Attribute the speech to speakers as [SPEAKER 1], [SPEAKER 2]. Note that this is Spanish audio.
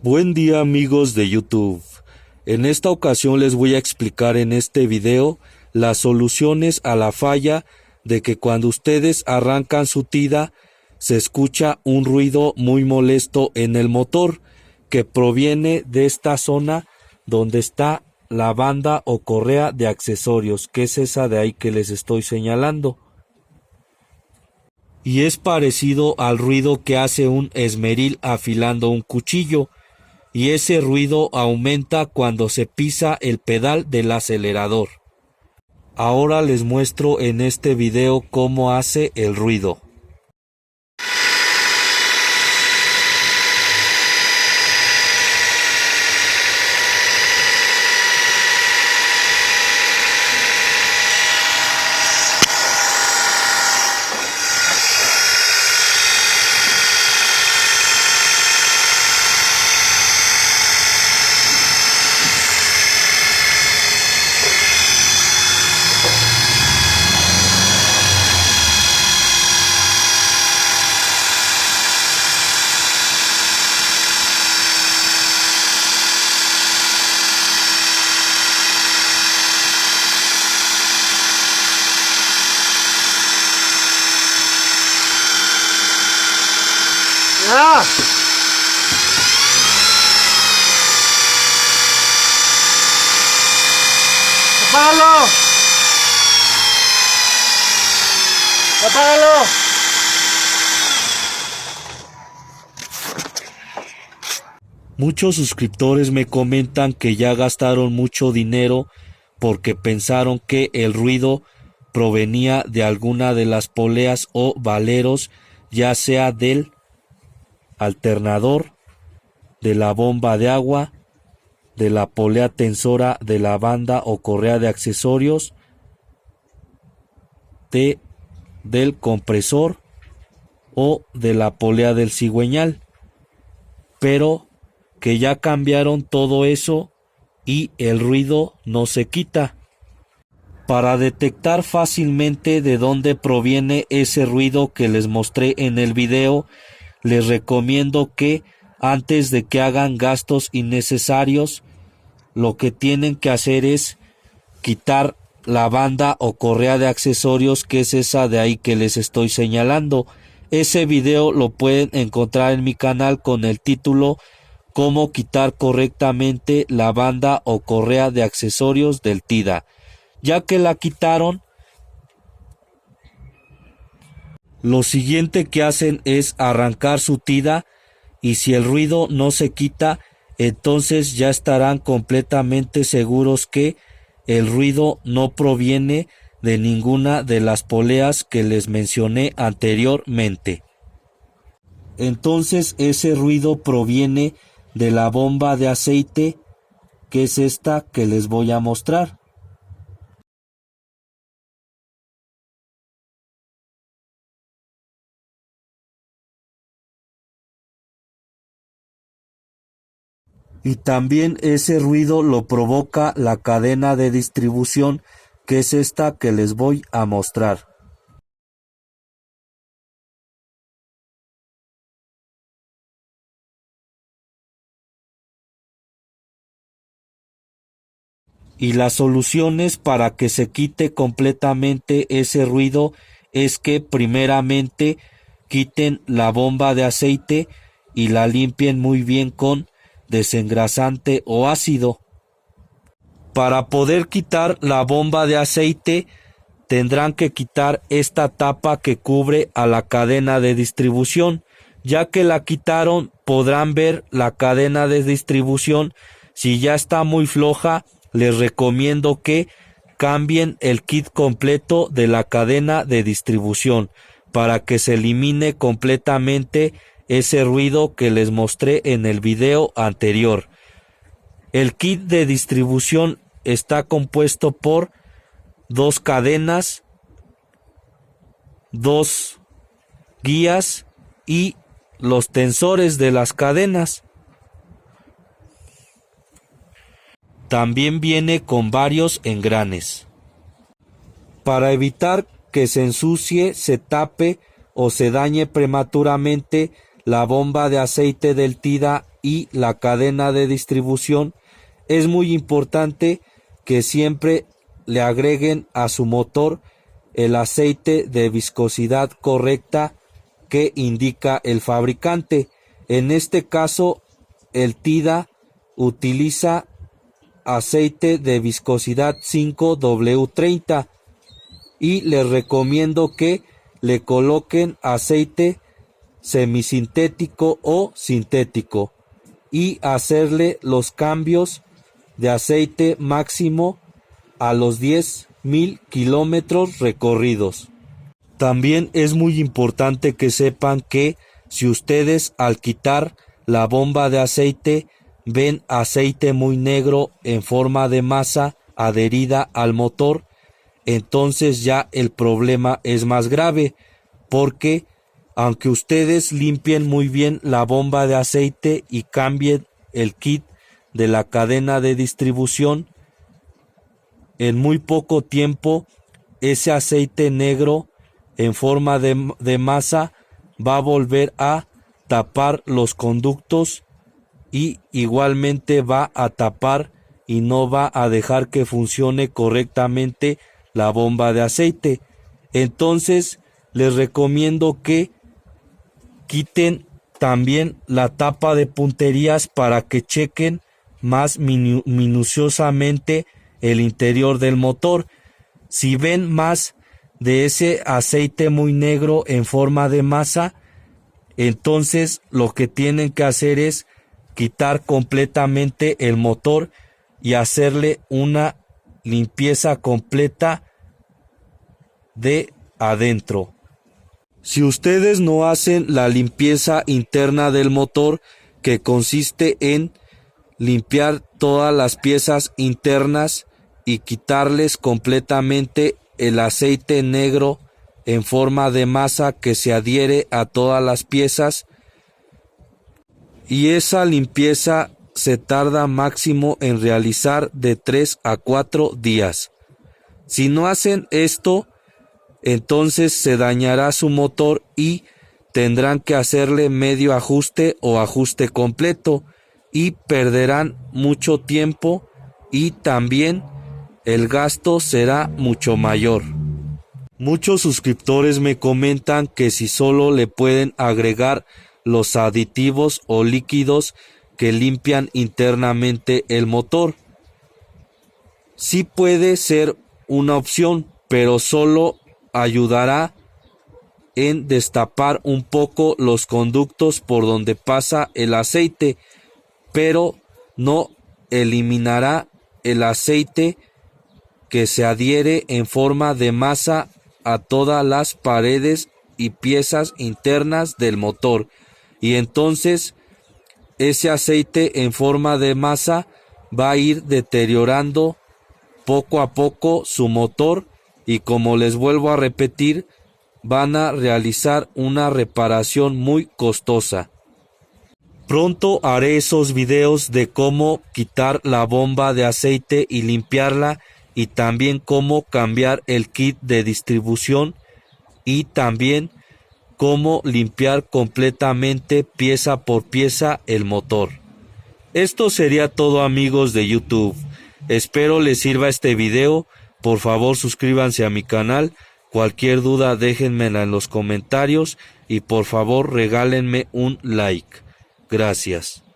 [SPEAKER 1] Buen día amigos de YouTube. En esta ocasión les voy a explicar en este video las soluciones a la falla de que cuando ustedes arrancan su tida se escucha un ruido muy molesto en el motor que proviene de esta zona donde está la banda o correa de accesorios, que es esa de ahí que les estoy señalando. Y es parecido al ruido que hace un esmeril afilando un cuchillo, y ese ruido aumenta cuando se pisa el pedal del acelerador. Ahora les muestro en este video cómo hace el ruido.
[SPEAKER 2] ¡Ah! ¡Apágalo! ¡Apágalo!
[SPEAKER 1] Muchos suscriptores me comentan que ya gastaron mucho dinero porque pensaron que el ruido provenía de alguna de las poleas o valeros, ya sea del alternador, de la bomba de agua, de la polea tensora de la banda o correa de accesorios, del compresor o de la polea del cigüeñal, pero que ya cambiaron todo eso y el ruido no se quita. Para detectar fácilmente de dónde proviene ese ruido que les mostré en el video, les recomiendo que antes de que hagan gastos innecesarios, lo que tienen que hacer es quitar la banda o correa de accesorios, que es esa de ahí que les estoy señalando. Ese video lo pueden encontrar en mi canal con el título Cómo quitar correctamente la banda o correa de accesorios del TIDA. Ya que la quitaron, lo siguiente que hacen es arrancar su tida, y si el ruido no se quita, entonces ya estarán completamente seguros que el ruido no proviene de ninguna de las poleas que les mencioné anteriormente. Entonces ese ruido proviene de la bomba de aceite, que es esta que les voy a mostrar. Y también ese ruido lo provoca la cadena de distribución, que es esta que les voy a mostrar. Y las soluciones para que se quite completamente ese ruido es que primeramente quiten la bomba de aceite y la limpien muy bien con desengrasante o ácido. Para poder quitar la bomba de aceite tendrán que quitar esta tapa que cubre a la cadena de distribución. Ya que la quitaron, podrán ver la cadena de distribución. Si ya está muy floja, les recomiendo que cambien el kit completo de la cadena de distribución para que se elimine completamente ese ruido que les mostré en el video anterior. El kit de distribución está compuesto por 2 cadenas, 2 guías y los tensores de las cadenas. También viene con varios engranes. Para evitar que se ensucie, se tape o se dañe prematuramente la bomba de aceite del TIDA y la cadena de distribución, es muy importante que siempre le agreguen a su motor el aceite de viscosidad correcta que indica el fabricante. En este caso, el TIDA utiliza aceite de viscosidad 5W30 y les recomiendo que le coloquen aceite semisintético o sintético y hacerle los cambios de aceite máximo a los 10,000 kilómetros recorridos. También es muy importante que sepan que si ustedes al quitar la bomba de aceite ven aceite muy negro en forma de masa adherida al motor, entonces ya el problema es más grave, porque aunque ustedes limpien muy bien la bomba de aceite y cambien el kit de la cadena de distribución, en muy poco tiempo ese aceite negro en forma de masa va a volver a tapar los conductos y igualmente va a tapar y no va a dejar que funcione correctamente la bomba de aceite. Entonces les recomiendo que quiten también la tapa de punterías para que chequen más minuciosamente el interior del motor. Si ven más de ese aceite muy negro en forma de masa, entonces lo que tienen que hacer es quitar completamente el motor y hacerle una limpieza completa de adentro. Si ustedes no hacen la limpieza interna del motor, que consiste en limpiar todas las piezas internas y quitarles completamente el aceite negro en forma de masa que se adhiere a todas las piezas, y esa limpieza se tarda máximo en realizar de 3 a 4 días. Si no hacen esto, entonces se dañará su motor y tendrán que hacerle medio ajuste o ajuste completo y perderán mucho tiempo y también el gasto será mucho mayor. Muchos suscriptores me comentan que si solo le pueden agregar los aditivos o líquidos que limpian internamente el motor. Sí puede ser una opción, pero solo ayudará en destapar un poco los conductos por donde pasa el aceite, pero no eliminará el aceite que se adhiere en forma de masa a todas las paredes y piezas internas del motor, y entonces ese aceite en forma de masa va a ir deteriorando poco a poco su motor, y como les vuelvo a repetir, van a realizar una reparación muy costosa. Pronto haré esos videos de cómo quitar la bomba de aceite y limpiarla, y también cómo cambiar el kit de distribución y también cómo limpiar completamente pieza por pieza el motor. Esto sería todo, amigos de YouTube. Espero les sirva este video. Por favor, suscríbanse a mi canal. Cualquier duda déjenmela en los comentarios y por favor regálenme un like. Gracias.